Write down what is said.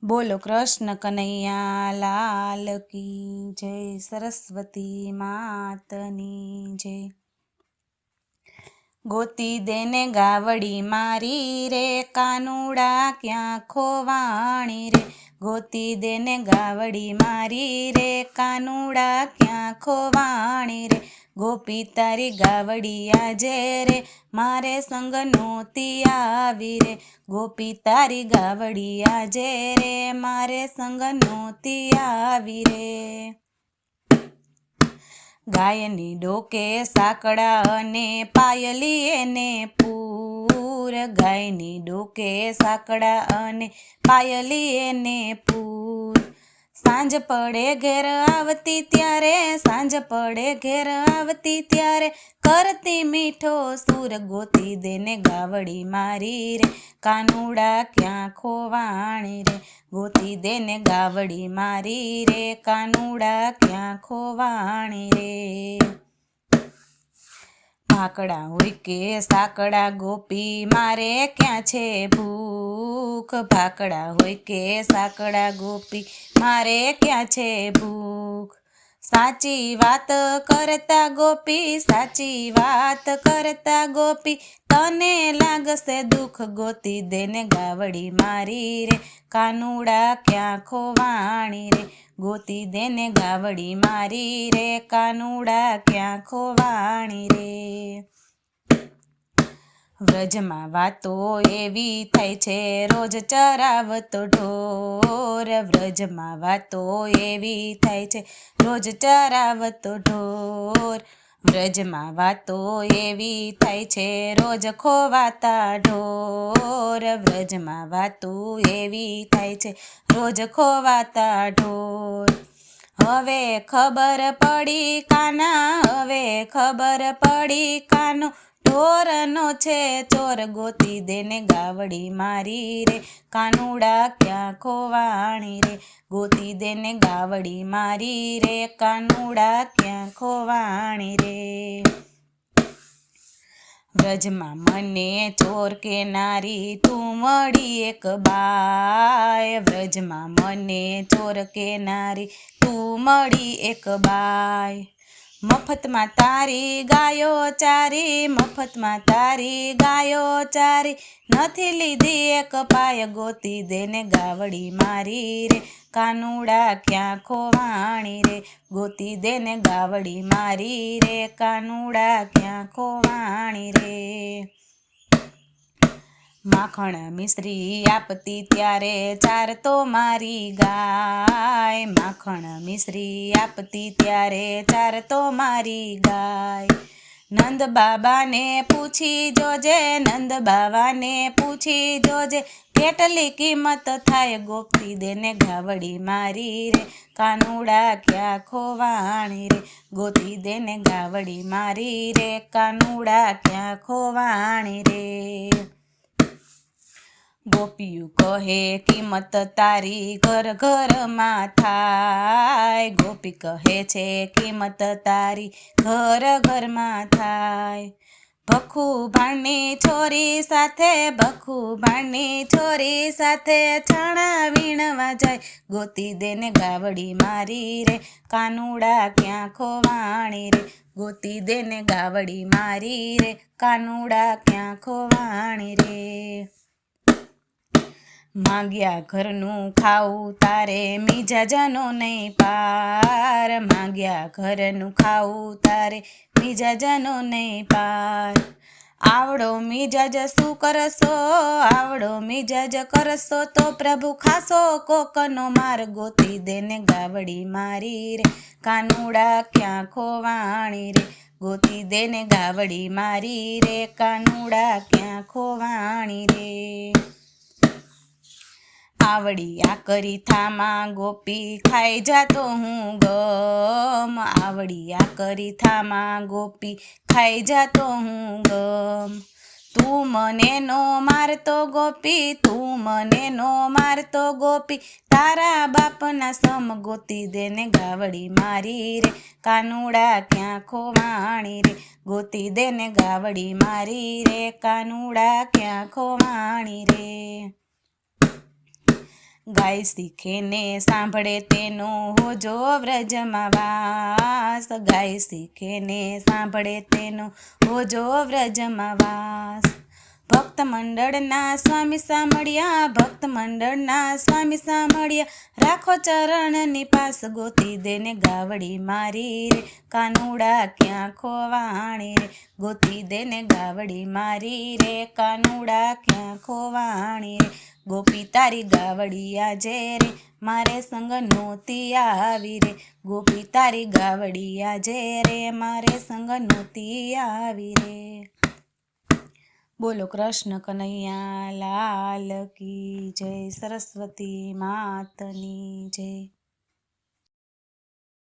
બોલો કૃષ્ણ કનૈયા લાલ કી જય, સરસ્વતી માતની જય। ગોતી દેને ગાવડી મારી રે, કાનુડા ક્યાં ખોવાણી રે। ગોતી દેને ગાવડી મારી રે, કાનુડા ક્યાં ખોવાણી રે। ગોપી તારી ગાવડી આજે રે, મારે સંગ નહોતી આવી રે। ગોપી તારી ગાવડી આજે રે, મારે સંગ નહોતી આવી રે। ગાયની ડોકે સાકડા અને પાયલી એને પૂર। ગાયની ડોકે સાકડા અને પાયલી એને પૂર। સાંજ પડે ઘેર આવતી ત્યારે, સાંજ પડે ઘેર આવતી ત્યારે, કરતી મીઠો સૂર। ગોતી દેને ગાવડી મારી રે, કાનુડા ક્યાં ખોવાણી રે। ગોતી દેને ગાવડી મારી રે, કાનુડા ક્યાં ખોવાણી રે। ભાકડા હોય કે સાકડા ગોપી, મારે ક્યાં છે ભૂખ। ભાકડા હોય કે સાકડા ગોપી, મારે ક્યાં છે ભૂખ। સાચી વાત કરતા ગોપી, સાચી વાત કરતા ગોપી, તને લાગશે દુઃખ। ગોતી દેને ગાવડી મારી રે, કાનુડા ક્યાં ખોવાણી રે। ગોતી દેને ગાવડી મારી રે, કાનુડા ક્યાં ખોવાણી રે। વ્રજમાં વાતો એવી થાય છે, રોજ ચરાવતો ઢોર। વ્રજમાં વાતો એવી થાય છે, રોજ ચરાવતો ઢોર। વ્રજમાં વાતો એવી થાય છે, રોજ ખોવાતા ઢોર। વ્રજમાં વાતો એવી થાય છે, રોજ ખોવાતા ઢોર। હવે ખબર પડી કાના, હવે ખબર પડી કાનો, ઢોરનો છે ચોર। ગોતી દેને ગાવડી મારી રે, કાનુડા ક્યાં ખોવાણી રે। ગોતી દેને ગાવડી મારી રે, કાનુડા ક્યાં ખોવાણી રે। વ્રજમાં મને ચોર કે નારી, તું મળી એક બાય। વ્રજમાં મને ચોર કે નારી, તું મળી એક બાય। મફતમાં તારી ગાયો ચારી, મફતમાં તારી ગાયો ચારી, નથી લીધી એક પાય। ગોતી દેને ગાવડી મારી રે, કાનુડા ક્યાં ખોવાણી રે। ગોતી દેને ગાવડી મારી રે, કાનુડા ક્યાં ખોવાણી રે। માખણ મિશ્રી આપતી ત્યારે, ચારતો મારી ગાય। માખણ મિશ્રી આપતી ત્યારે, ચારતો મારી ગાય। નંદ બાબાને પૂછી જોજે, નંદ બાબાને પૂછી જોજે, કેટલી કિંમત થાય। ગોતી દેને ગાવડી મારી રે, કાનુડા ક્યાં ખોવાણી રે। ગોતી દેને ગાવડી મારી રે, કાનુડા ક્યાં ખોવાણી રે। ગોપિયું કહે કિંમત તારી ઘર ઘરમાં થાય। ગોપી કહે છે કિંમત તારી ઘર ઘરમાં થાય। ભખુ ભાણની છોરી સાથે, ભખુ ભાણની છોરી સાથે, છાણા વીણવા જાય। ગોતી દેને ગાવડી મારી રે, કાનુડા ક્યાં ખોવાણી રે। ગોતી દેને ગાવડી મારી રે, કાનુડા ક્યાં ખોવાણી રે। માંગ્યા ઘરનું ખાવું તારે, મિજાજનો નહીં પાર। માંગ્યા ઘરનું ખાવું તારે, મિજાજનો નહીં પાર। આવડો મિજાજ શું કરશો, આવડો મિજાજ કરશો તો પ્રભુ ખાશો કોકનો માર। ગોતી દેને ગાવડી મારી રે, કાનુડા ક્યાં ખોવાણી રે। ગોતી દેને ગાવડી મારી રે, કાનુડા ક્યાં ખોવાણી રે। આવડી આકરી થામાં ગોપી, ખાઈ જાતો હું ગમ। આવડી આકરી થામાં ગોપી, ખાઈ જાતો હું ગમ। તું મને નો મારતો ગોપી, તું મને નો મારતો ગોપી, તારા બાપના સમ। ગોતી દેને ગાવડી મારી રે, કાનુડા ક્યાં ખોવાણી રે। ગોતી દેને ગાવડી મારી રે, કાનુડા ક્યાં ખોવાણી રે। ગાય શીખે ને સાંભળે તેનો હોજો વ્રજમાં વાસ, ગાય શીખે ને સાંભળે તેનો હોજો વ્રજમાં વાસ. ભક્ત મંડળના સ્વામી સાંભળ્યા, ભક્ત મંડળના સ્વામી સાંભળ્યા, રાખો ચરણની પાસ ગોતી દેને ગાવડી મારી રે, કાનુડા ક્યાં ખોવાણી રે, ગોતી દેને ગાવડી મારી રે, કાનુડા ક્યાં ખોવાણી રે. ગોપી તારી ગાવડી આજે રે, મારે સંગ નહોતી આવી રે, ગોપી તારી ગાવડી આજે રે, મારે સંગ નહોતી આવી રે. બોલો કૃષ્ણ કનૈયા લાલ કી જય, સરસ્વતી માતની જય.